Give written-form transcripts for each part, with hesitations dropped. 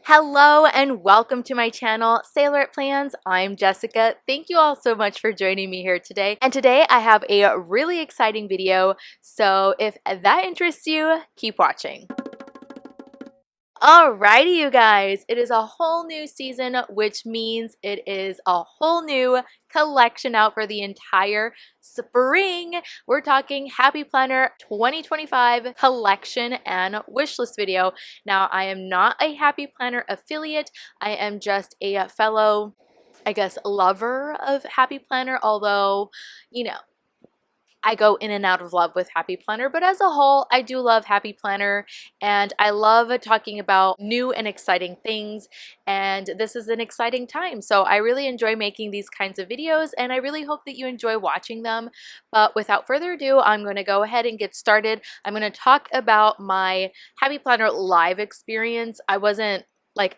Hello and welcome to my channel, Sailorette.Plans. I'm Jessica. Thank you all so much for joining me here today. And today I have a really exciting video, so if that interests you, keep watching. Alrighty, you guys, it is a whole new season, which means it is a whole new collection out for the entire spring. We're talking Happy Planner 2025 collection and wishlist video. Now, I am not a Happy Planner affiliate. I am just a fellow, I guess, lover of Happy Planner, although, you know, I go in and out of love with Happy Planner, but as a whole, I do love Happy Planner, and I love talking about new and exciting things, and this is an exciting time. So I really enjoy making these kinds of videos, and I really hope that you enjoy watching them. But without further ado, I'm going to go ahead and get started. I'm going to talk about my Happy Planner live experience. I wasn't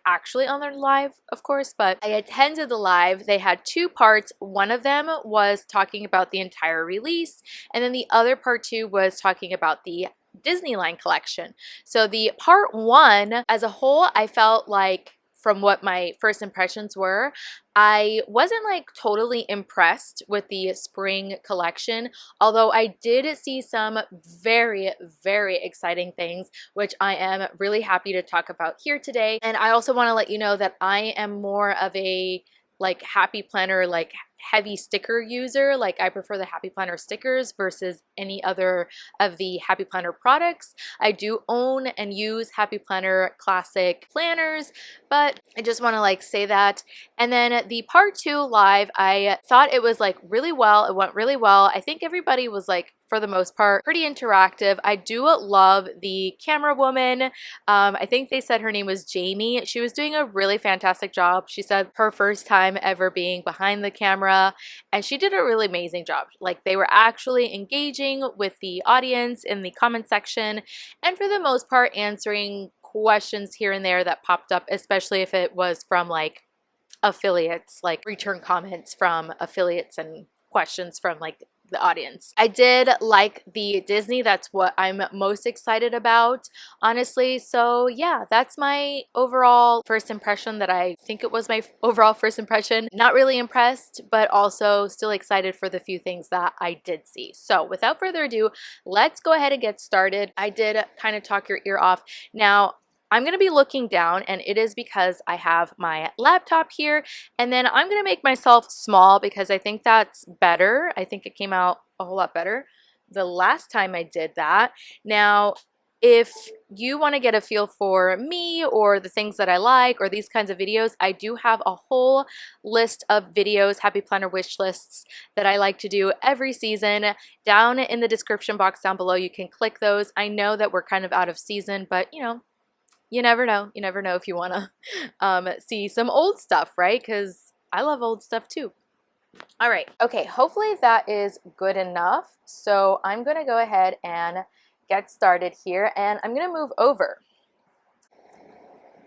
actually on their live, of course, but I attended the live. They had two parts. One of them was talking about the entire release, and then the other part two was talking about the Disneyland collection. So the part one as a whole, I felt like, from what my first impressions were, I wasn't totally impressed with the spring collection, although I did see some very, very exciting things, which I am really happy to talk about here today. And I also want to let you know that I am more of a Happy Planner heavy sticker user. I prefer the Happy Planner stickers versus any other of the Happy Planner products. I do own and use Happy Planner classic planners, but I just want to say that. And then the part two live, I thought it was really well. It went really well. I think everybody was for the most part, pretty interactive. I do love the camera woman. I think they said her name was Jamie. She was doing a really fantastic job. She said her first time ever being behind the camera, and she did a really amazing job. They were actually engaging with the audience in the comment section, and for the most part answering questions here and there that popped up, especially if it was from affiliates, return comments from affiliates and questions from the audience. I did like the Disney. That's what I'm most excited about, honestly. So yeah, that's my overall first impression. That I think it was my overall first impression. Not really impressed, but also still excited for the few things that I did see. So without further ado, let's go ahead and get started. I did kind of talk your ear off. Now, I'm going to be looking down, and it is because I have my laptop here, and then I'm going to make myself small because I think that's better. I think it came out a whole lot better the last time I did that. Now, if you want to get a feel for me or the things that I like or these kinds of videos, I do have a whole list of videos, Happy Planner wish lists, that I like to do every season. Down in the description box down below, you can click those. I know that we're kind of out of season, but you know, you never know. You never know if you want to see some old stuff, right? Because I love old stuff too. All right. Okay. Hopefully that is good enough. So I'm going to go ahead and get started here, and I'm going to move over.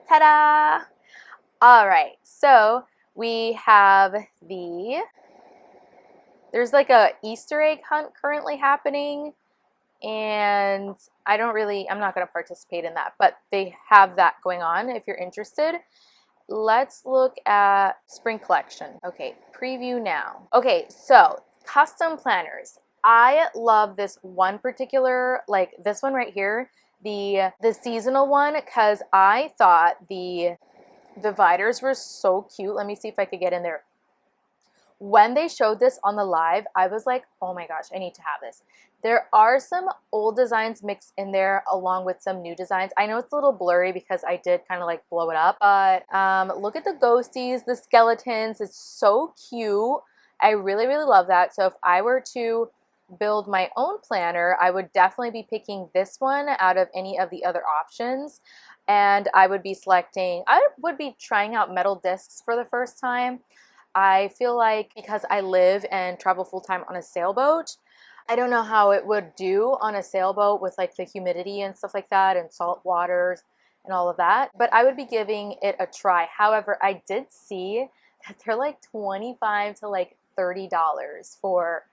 Ta-da! All right. So we have there's a Easter egg hunt currently happening. And I'm not going to participate in that, but they have that going on if you're interested. Let's look at spring collection. Okay, preview now. Okay, so custom planners. I love this one particular, this one right here, the seasonal one, because I thought the dividers were so cute. Let me see if I could get in there. When they showed this on the live, I was like, oh my gosh, I need to have this. There are some old designs mixed in there along with some new designs. I know it's a little blurry because I did kind of blow it up, but look at the ghosties, the skeletons. It's so cute. I really, really love that. So if I were to build my own planner, I would definitely be picking this one out of any of the other options. And I would be trying out metal discs for the first time. I feel like because I live and travel full-time on a sailboat, I don't know how it would do on a sailboat with the humidity and stuff like that and salt waters and all of that, but I would be giving it a try. However, I did see that they're $25 to $30 for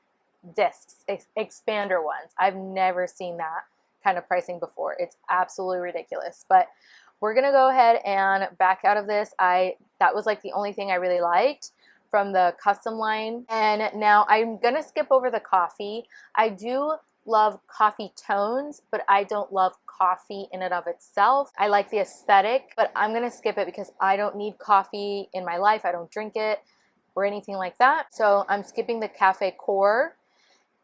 discs, expander ones. I've never seen that kind of pricing before. It's absolutely ridiculous. But we're gonna go ahead and back out of this. That was like the only thing I really liked from the custom line. And now I'm gonna skip over the coffee. I do love coffee tones, but I don't love coffee in and of itself. I like the aesthetic, but I'm gonna skip it because I don't need coffee in my life. I don't drink it or anything like that. So I'm skipping the cafe core.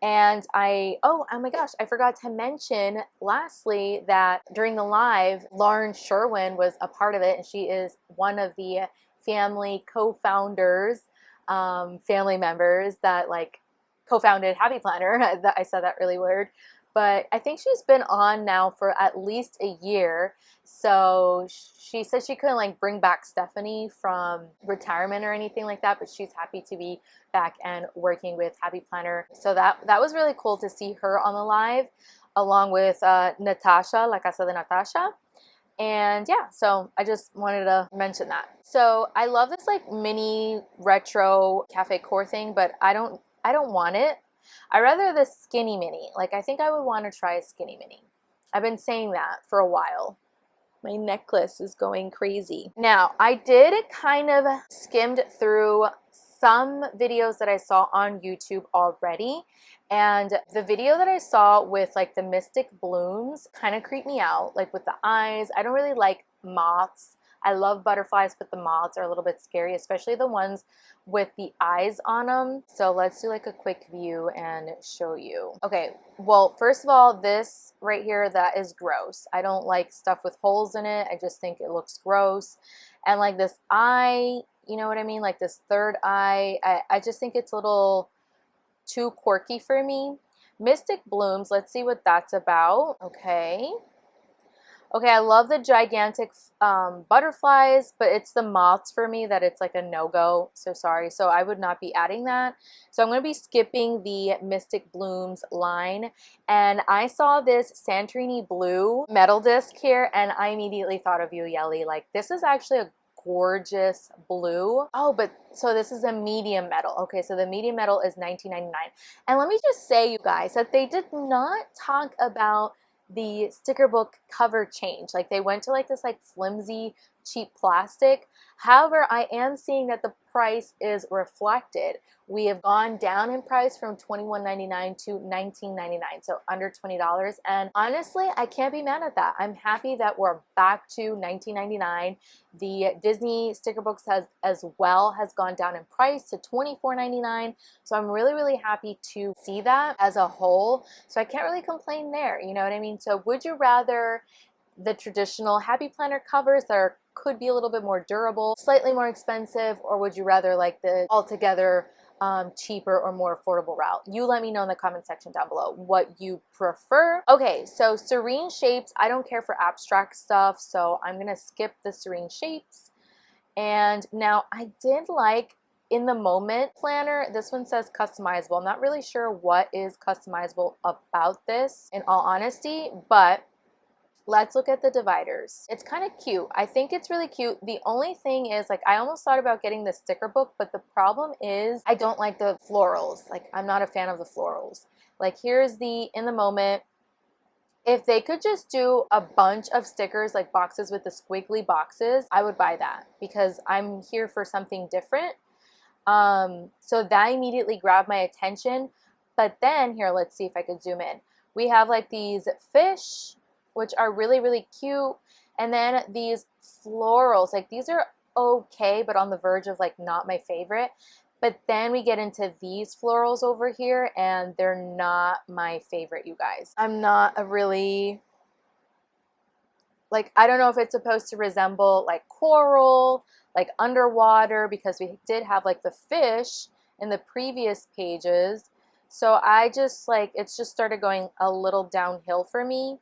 And oh my gosh, I forgot to mention lastly that during the live, Lauren Sherwin was a part of it, and she is one of the family co-founders, family members that like co-founded Happy Planner. I said that really weird, but I think she's been on now for at least a year. So she said she couldn't like bring back Stephanie from retirement or anything like that, but she's happy to be back and working with Happy Planner. So that was really cool to see her on the live along with Natasha, La Casa de Natasha. And yeah, so I just wanted to mention that. So I love this like mini retro cafe core thing, but I don't want it. I rather the skinny mini. Like I think I would want to try a skinny mini. I've been saying that for a while. My necklace is going crazy. Now, I did kind of skimmed through some videos that I saw on YouTube already, and the video that I saw with like the mystic blooms kind of creeped me out, like with the eyes. I don't really like moths. I love butterflies, but the moths are a little bit scary, especially the ones with the eyes on them. So let's do like a quick view and show you. Okay, well, first of all, this right here, that is gross. I don't like stuff with holes in it. I just think it looks gross. And like this eye, you know what I mean? Like this third eye, I just think it's a little too quirky for me. Mystic blooms, let's see what that's about. Okay. Okay, I love the gigantic butterflies, but it's the moths for me that it's like a no-go. So sorry. So I would not be adding that. So I'm going to be skipping the Mystic Blooms line. And I saw this Santorini blue metal disc here, and I immediately thought of you, Yelly. Like, this is actually a gorgeous blue. Oh, but so this is a medium metal. Okay, so the medium metal is $19.99. And let me just say, you guys, that they did not talk about the sticker book cover change. Like they went to like this like flimsy cheap plastic. However, I am seeing that the price is reflected. We have gone down in price from $21.99 to $19.99, so under $20. And honestly, I can't be mad at that. I'm happy that we're back to $19.99. The Disney sticker books has gone down in price to $24.99. So I'm really, really happy to see that as a whole. So I can't really complain there. You know what I mean? So would you rather the traditional Happy Planner covers that could be a little bit more durable, slightly more expensive, or would you rather like the altogether cheaper or more affordable route? You let me know in the comment section down below what you prefer. Okay, so serene shapes, I don't care for abstract stuff, so I'm gonna skip the serene shapes. And now I did like in the moment planner, this one says customizable. I'm not really sure what is customizable about this in all honesty, but let's look at the dividers. It's kind of cute. I think it's really cute. The only thing is, like, I almost thought about getting the sticker book, but the problem is I don't like the florals. Like, I'm not a fan of the florals. Like, here's the in the moment. If they could just do a bunch of stickers, like boxes with the squiggly boxes, I would buy that because I'm here for something different. So that immediately grabbed my attention. But then here, let's see if I could zoom in. We have like these fish, which are really, really cute. And then these florals, like these are okay, but on the verge of like not my favorite. But then we get into these florals over here and they're not my favorite, you guys. I'm not a really, like, I don't know if it's supposed to resemble like coral, like underwater, because we did have like the fish in the previous pages. So I just like, it's just started going a little downhill for me.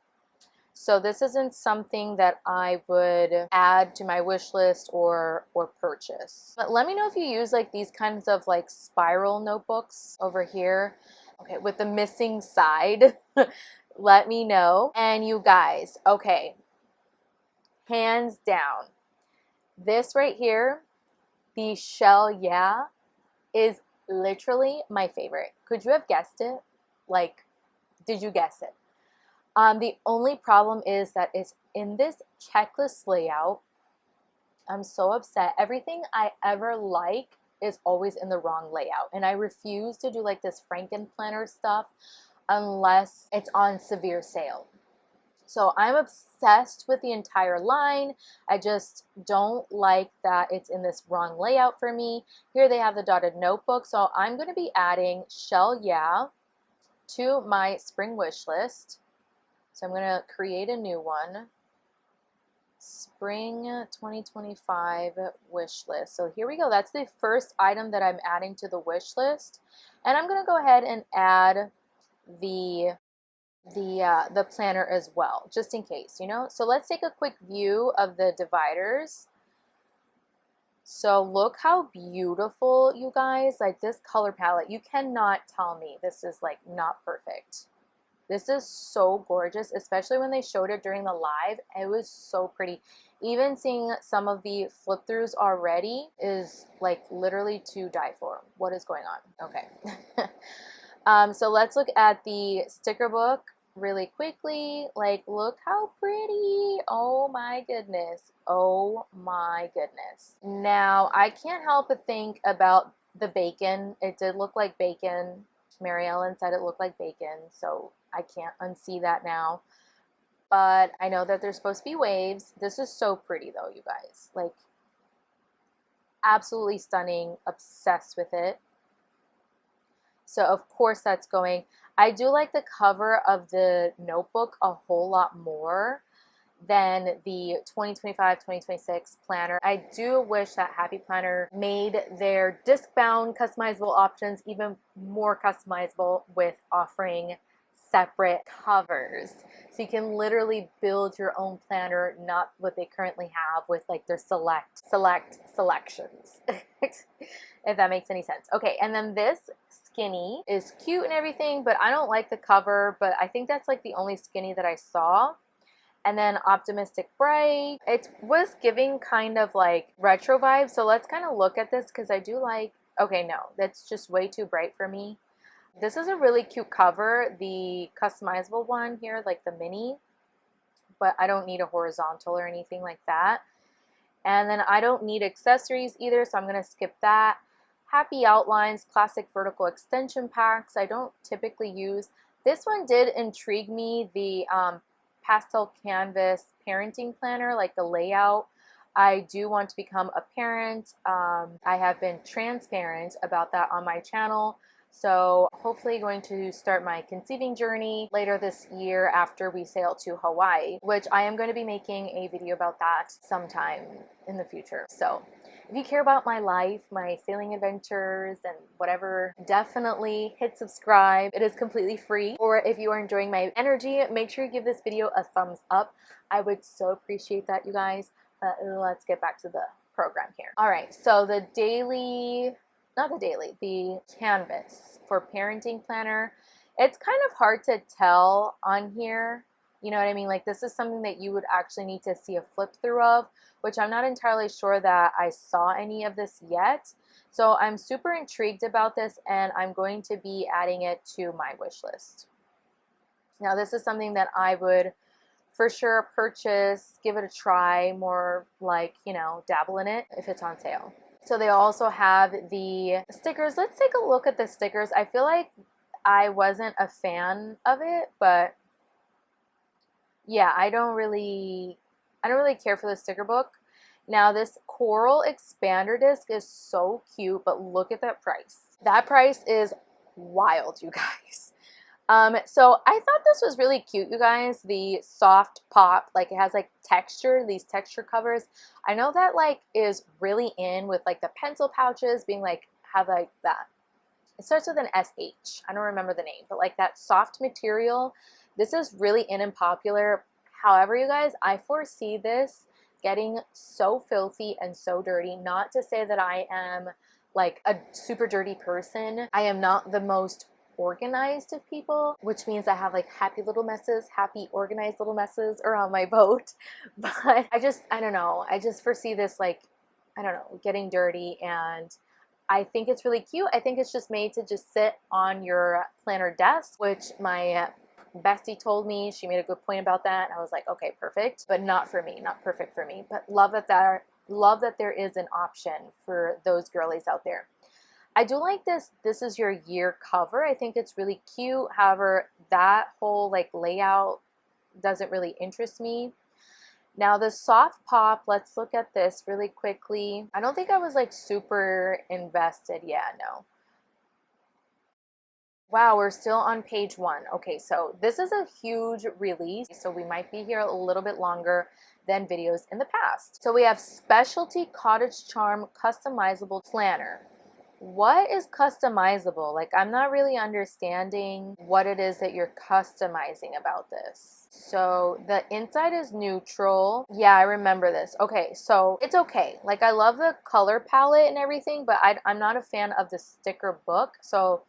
So this isn't something that I would add to my wish list or purchase. But let me know if you use like these kinds of like spiral notebooks over here. Okay, with the missing side. Let me know. And you guys, okay, hands down, this right here, the shell yeah, is literally my favorite. Could you have guessed it? Like, did you guess it? The only problem is that it's in this checklist layout. I'm so upset. Everything I ever like is always in the wrong layout, and I refuse to do like this Franken planner stuff unless it's on severe sale. So I'm obsessed with the entire line. I just don't like that it's in this wrong layout for me. Here they have the dotted notebook. So I'm going to be adding Shell Yeah to my spring wish list. So I'm going to create a new one. Spring 2025 wish list. So here we go. That's the first item that I'm adding to the wish list. And I'm going to go ahead and add the planner as well, just in case, you know. So let's take a quick view of the dividers. So look how beautiful, you guys. Like this color palette, you cannot tell me this is like not perfect. This is so gorgeous, especially when they showed it during the live. It was so pretty. Even seeing some of the flip throughs already is like literally to die for. What is going on? Okay. So let's look at the sticker book really quickly. Like, look how pretty. Oh my goodness. Oh my goodness. Now, I can't help but think about the bacon. It did look like bacon. Mary Ellen said it looked like bacon, so I can't unsee that now. But I know that there's supposed to be waves. This is so pretty though, you guys. Like, absolutely stunning. Obsessed with it. So of course that's going. I do like the cover of the notebook a whole lot more than the 2025-2026 planner. I do wish that Happy Planner made their disc-bound customizable options even more customizable with offering separate covers. So you can literally build your own planner, not what they currently have with like their selections. If that makes any sense. Okay, and then this skinny is cute and everything, but I don't like the cover, but I think that's like the only skinny that I saw. And then Optimistic Bright. It was giving kind of like retro vibes, so let's kind of look at this because I do like, okay, no, that's just way too bright for me. This is a really cute cover, the customizable one here, like the mini, but I don't need a horizontal or anything like that. And then I don't need accessories either, so I'm going to skip that. Happy Outlines, classic vertical extension packs. I don't typically use. This one did intrigue me, the pastel canvas parenting planner, like the layout. I do want to become a parent. I have been transparent about that on my channel. So hopefully going to start my conceiving journey later this year after we sail to Hawaii, which I am going to be making a video about that sometime in the future. So if you care about my life, my sailing adventures and whatever, definitely hit subscribe. It is completely free. Or if you are enjoying my energy, make sure you give this video a thumbs up. I would so appreciate that, you guys. Let's get back to the program here. All right, so the canvas for parenting planner. It's kind of hard to tell on here. You know what I mean? Like this is something that you would actually need to see a flip through of, which I'm not entirely sure that I saw any of this yet. So I'm super intrigued about this and I'm going to be adding it to my wish list. Now this is something that I would for sure purchase, give it a try, more like, you know, dabble in it if it's on sale. So they also have the stickers. Let's take a look at the stickers. I feel like I wasn't a fan of it, but yeah, I don't really care for the sticker book. Now this coral expander disc is so cute, but look at that price. That price is wild, you guys. So I thought this was really cute, you guys. The soft pop, like it has like texture, these texture covers. I know that like is really in with like the pencil pouches being like, have like that. It starts with an SH. I don't remember the name, but like that soft material. This is really in and popular. However, you guys, I foresee this getting so filthy and so dirty. Not to say that I am like a super dirty person. I am not the most organized of people, which means I have like happy organized little messes around my boat. But I don't know. I just foresee this like, I don't know, getting dirty, and I think it's really cute. I think it's just made to just sit on your planner desk, which my bestie told me. She made a good point about that. I was like, okay, perfect, but not for me, not perfect for me. But love that there is an option for those girlies out there. I do like this. This is your year cover. I think it's really cute. However, that whole like layout doesn't really interest me. Now the soft pop, let's look at this really quickly. I don't think I was like super invested. Yeah, no. Wow, we're still on page 1. Okay, so this is a huge release, so we might be here a little bit longer than videos in the past. So we have Specialty Cottage Charm Customizable Planner. What is customizable? Like, I'm not really understanding what it is that you're customizing about this. So the inside is neutral. Yeah, I remember this. Okay, so it's okay. Like, I love the color palette and everything, but I'm not a fan of the sticker book, so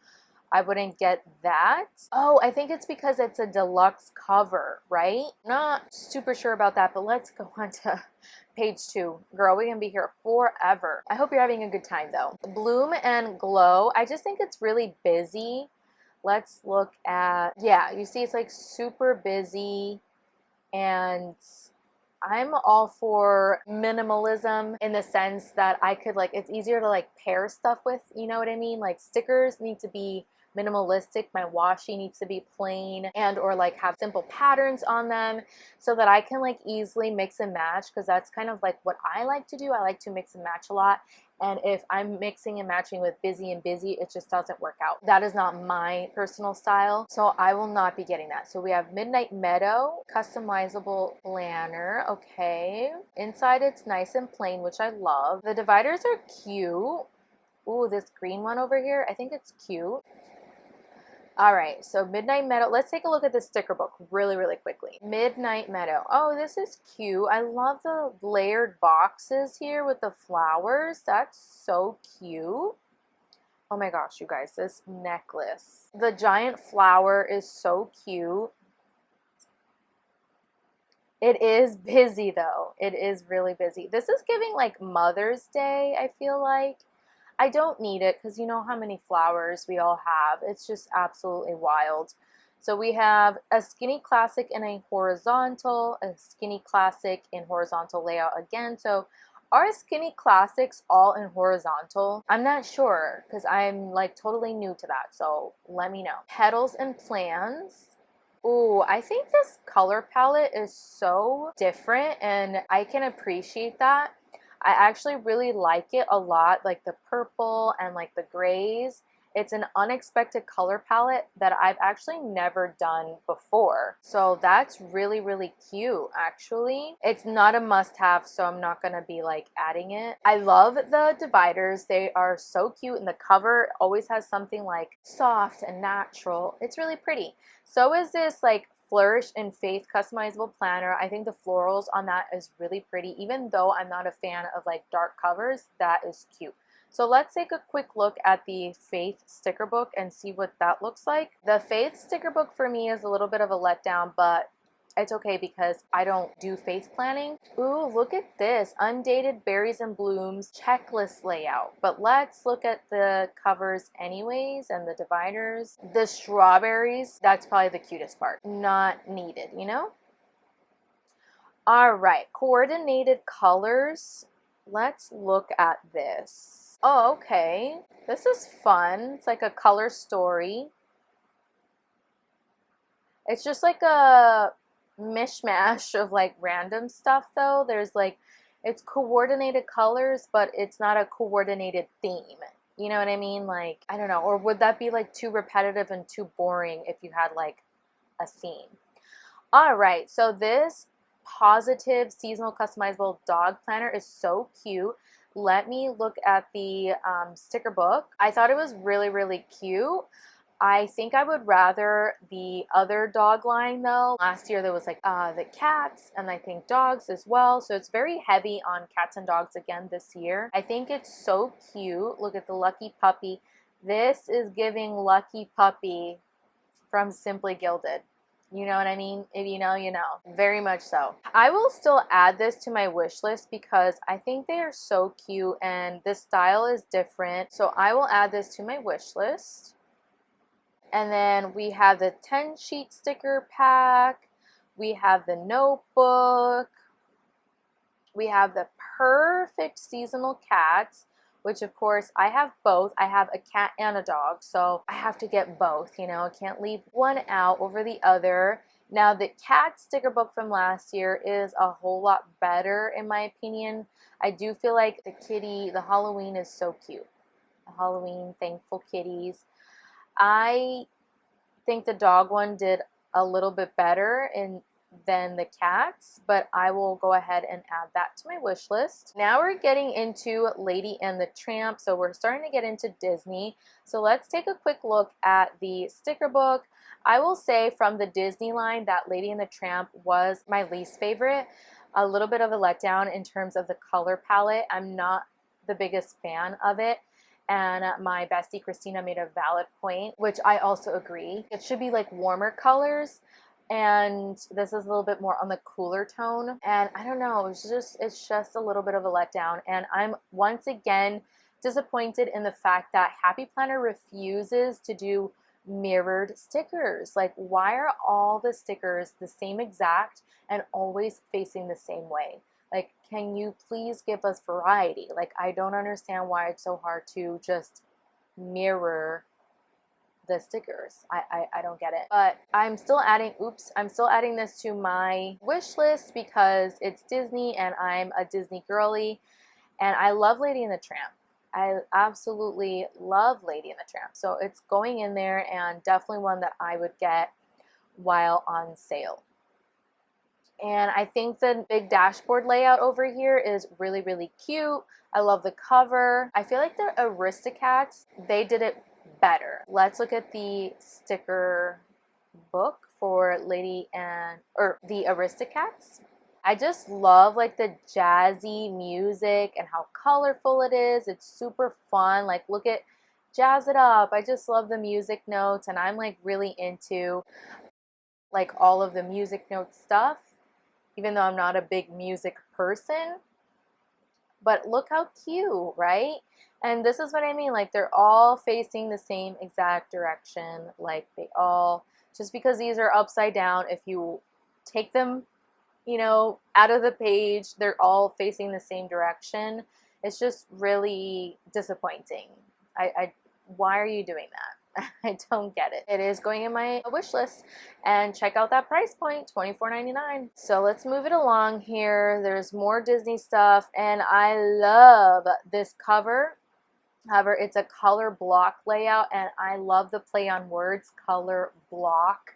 I wouldn't get that. Oh, I think it's because it's a deluxe cover, right? Not super sure about that, but let's go on to page 2. Girl, we can be here forever. I hope you're having a good time though. Bloom and Glow. I just think it's really busy. Let's look at, yeah, you see it's like super busy, and I'm all for minimalism in the sense that I could like, it's easier to like pair stuff with, you know what I mean? Like stickers need to be minimalistic. My washi needs to be plain and or like have simple patterns on them so that I can like easily mix and match, because that's kind of like what I like to do. I like to mix and match a lot. And if I'm mixing and matching with busy and busy, it just doesn't work out. That is not my personal style, so I will not be getting that. So we have Midnight Meadow, customizable planner. Okay. Inside it's nice and plain, which I love. The dividers are cute. Ooh, this green one over here, I think it's cute. All right, so Midnight Meadow. Let's take a look at the sticker book really, really quickly. Midnight Meadow. Oh, this is cute. I love the layered boxes here with the flowers. That's so cute. Oh my gosh, you guys, this necklace. The giant flower is so cute. It is busy though. It is really busy. This is giving like Mother's Day, I feel like. I don't need it because you know how many flowers we all have. It's just absolutely wild. So we have a skinny classic in a horizontal, a skinny classic in horizontal layout again. So are skinny classics all in horizontal? I'm not sure because I'm like totally new to that. So let me know. Petals and Plans. Ooh, I think this color palette is so different and I can appreciate that. I actually really like it a lot, like the purple and like the grays. It's an unexpected color palette that I've actually never done before. So that's really, really cute, actually. It's not a must-have, so I'm not gonna be like adding it. I love the dividers. They are so cute, and the cover always has something like soft and natural. It's really pretty. So is this like Flourish in Faith customizable planner. I think the florals on that is really pretty. Even though I'm not a fan of like dark covers, that is cute. So let's take a quick look at the Faith sticker book and see what that looks like. The Faith sticker book for me is a little bit of a letdown, but it's okay because I don't do faith planning. Ooh, look at this. Undated Berries and Blooms checklist layout. But let's look at the covers anyways and the dividers. The strawberries, that's probably the cutest part. Not needed, you know? All right, coordinated colors. Let's look at this. Oh, okay. This is fun. It's like a color story. It's just like a mishmash of like random stuff though. There's like, it's coordinated colors, but it's not a coordinated theme. You know what I mean? Like, I don't know. Or would that be like too repetitive and too boring if you had like a theme? All right, so this positive seasonal customizable dog planner is so cute. Let me look at the sticker book. I thought it was really, really cute. I think I would rather the other dog line though. Last year there was like the cats and I think dogs as well. So it's very heavy on cats and dogs again this year. I think it's so cute. Look at the Lucky Puppy. This is giving Lucky Puppy from Simply Gilded. You know what I mean? If you know, you know. Very much so. I will still add this to my wish list because I think they are so cute and the style is different. So I will add this to my wish list. And then we have the 10 sheet sticker pack. We have the notebook. We have the perfect seasonal cats, which of course I have both. I have a cat and a dog, so I have to get both, you know, I can't leave one out over the other. Now the cat sticker book from last year is a whole lot better in my opinion. I do feel like the Halloween is so cute. The Halloween thankful kitties. I think the dog one did a little bit better than the cats, but I will go ahead and add that to my wish list. Now we're getting into Lady and the Tramp, so we're starting to get into Disney. So let's take a quick look at the sticker book. I will say from the Disney line that Lady and the Tramp was my least favorite. A little bit of a letdown in terms of the color palette. I'm not the biggest fan of it. And my bestie Christina made a valid point, which I also agree. It should be like warmer colors, and this is a little bit more on the cooler tone. And I don't know, it's just a little bit of a letdown. And I'm once again disappointed in the fact that Happy Planner refuses to do mirrored stickers. Like, why are all the stickers the same exact and always facing the same way? Like, can you please give us variety? Like, I don't understand why it's so hard to just mirror the stickers. I don't get it. But I'm still adding this to my wish list because it's Disney and I'm a Disney girly and I love Lady and the Tramp. I absolutely love Lady and the Tramp. So it's going in there and definitely one that I would get while on sale. And I think the big dashboard layout over here is really, really cute. I love the cover. I feel like the Aristocats, they did it better. Let's look at the sticker book for the Aristocats. I just love like the jazzy music and how colorful it is. It's super fun. Like, look at Jazz It Up. I just love the music notes, and I'm like really into like all of the music note stuff, even though I'm not a big music person. But look how cute, right? And this is what I mean, like they're all facing the same exact direction. Like they all, just because these are upside down, if you take them, you know, out of the page, they're all facing the same direction. It's just really disappointing. Why are you doing that? I don't get it. It is going in my wish list, and check out that price point, $24.99. So let's move it along here. There's more Disney stuff, and I love this cover. However, it's a color block layout, and I love the play on words, color block,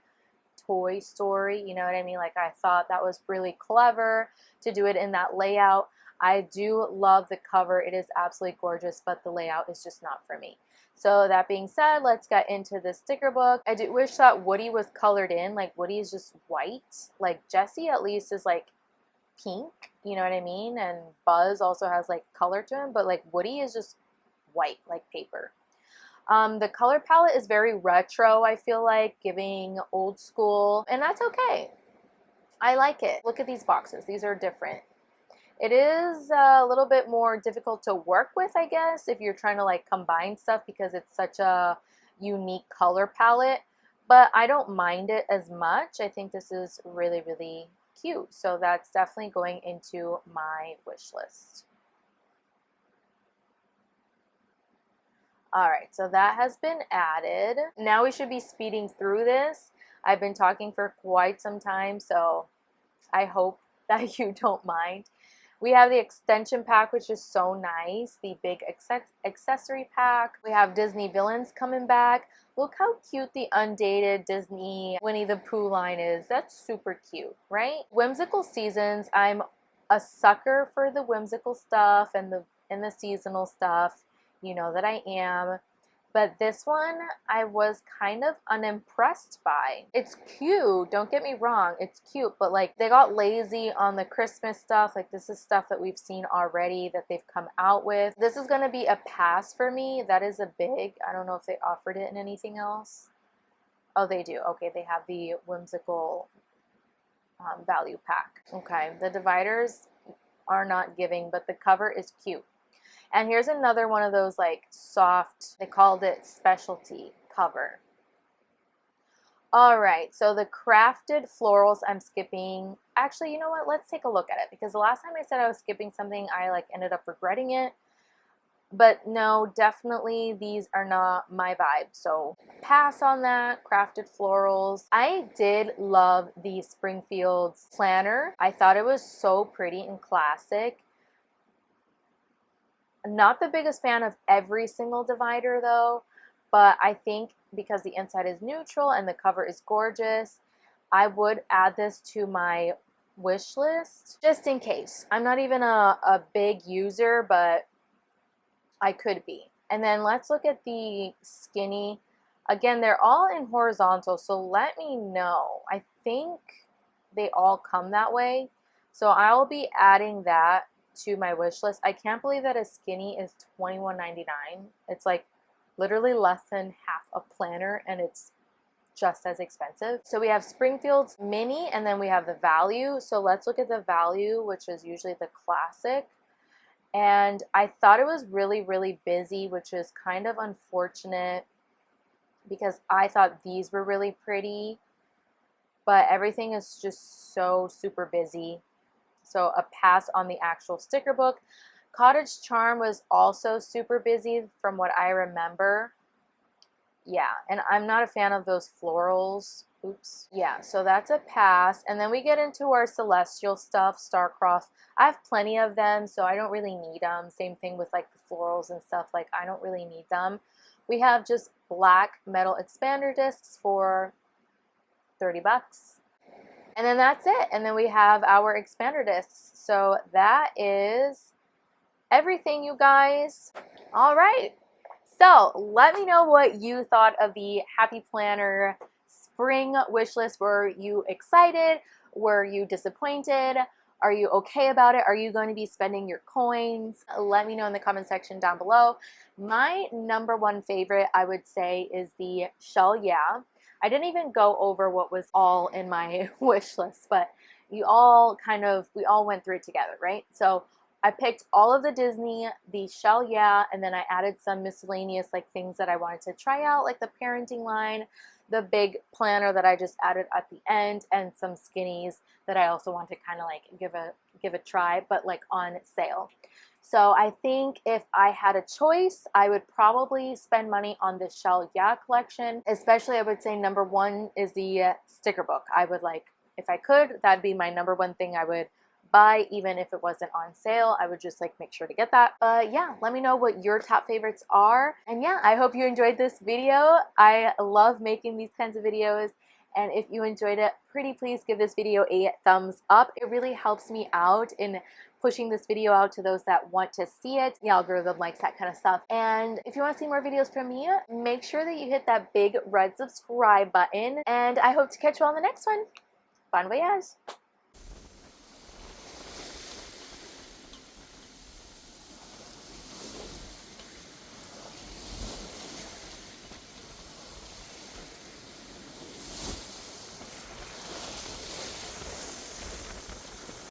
Toy Story, you know what I mean? Like, I thought that was really clever to do it in that layout. I do love the cover. It is absolutely gorgeous, but the layout is just not for me. So that being said, let's get into the sticker book. I do wish that Woody was colored in. Like, Woody is just white. Like, Jessie at least is like pink, you know what I mean? And Buzz also has like color to him, but like Woody is just white, like paper. The color palette is very retro, I feel like, giving old school, and that's okay. I like it. Look at these boxes. These are different. It is a little bit more difficult to work with, I guess, if you're trying to like combine stuff because it's such a unique color palette, but I don't mind it as much. I think this is really, really cute. So that's definitely going into my wish list. All right, so that has been added. Now we should be speeding through this. I've been talking for quite some time, so I hope that you don't mind. We have the extension pack, which is so nice. The big accessory pack. We have Disney villains coming back. Look how cute the undated Disney Winnie the Pooh line is. That's super cute, right? Whimsical seasons. I'm a sucker for the whimsical stuff and the seasonal stuff. You know that I am. But this one I was kind of unimpressed by. It's cute, don't get me wrong, it's cute, but like they got lazy on the Christmas stuff. Like, this is stuff that we've seen already that they've come out with. This is gonna be a pass for me. That is a big, I don't know if they offered it in anything else. Oh, they do. Okay, they have the whimsical value pack. Okay, the dividers are not giving, but the cover is cute. And here's another one of those like soft, they called it specialty cover. All right, so the crafted florals I'm skipping. Actually, you know what? Let's take a look at it because the last time I said I was skipping something, I like ended up regretting it. But no, definitely these are not my vibe. So pass on that. Crafted florals. I did love the Springfield's planner. I thought it was so pretty and classic. Not the biggest fan of every single divider though, but I think because the inside is neutral and the cover is gorgeous, I would add this to my wish list just in case. I'm not even a big user, but I could be. And then let's look at the skinny. Again, they're all in horizontal, so let me know. I think they all come that way. So I'll be adding that to my wish list. I can't believe that a skinny is $21.99. It's like literally less than half a planner and it's just as expensive. So we have Springfield's mini and then we have the value. So let's look at the value, which is usually the classic. And I thought it was really, really busy, which is kind of unfortunate because I thought these were really pretty, but everything is just so super busy. So a pass on the actual sticker book. Cottage Charm was also super busy from what I remember. Yeah, and I'm not a fan of those florals. Oops. Yeah, so that's a pass. And then we get into our celestial stuff, Starcross. I have plenty of them, so I don't really need them. Same thing with like the florals and stuff. Like, I don't really need them. We have just black metal expander discs for 30 bucks. And then that's it. And then we have our expander discs. So that is everything, you guys. All right. So let me know what you thought of the Happy Planner spring wish list. Were you excited? Were you disappointed? Are you okay about it? Are you going to be spending your coins? Let me know in the comment section down below. My number one favorite, I would say, is the Shell Yeah. I didn't even go over what was all in my wish list, but we all went through it together, right? So I picked all of the Disney, the Shell Yeah, and then I added some miscellaneous like things that I wanted to try out, like the parenting line, the big planner that I just added at the end, and some skinnies that I also want to kind of like give a try, but like on sale. So I think if I had a choice, I would probably spend money on the Shell Yeah collection. Especially, I would say number one is the sticker book. I would like, if I could, that'd be my number one thing I would buy, even if it wasn't on sale. I would just like make sure to get that. Yeah, let me know what your top favorites are. And yeah, I hope you enjoyed this video. I love making these kinds of videos. And if you enjoyed it, pretty please give this video a thumbs up. It really helps me out in pushing this video out to those that want to see it. The algorithm likes that kind of stuff. And if you want to see more videos from me, make sure that you hit that big red subscribe button. And I hope to catch you on the next one. Bon voyage!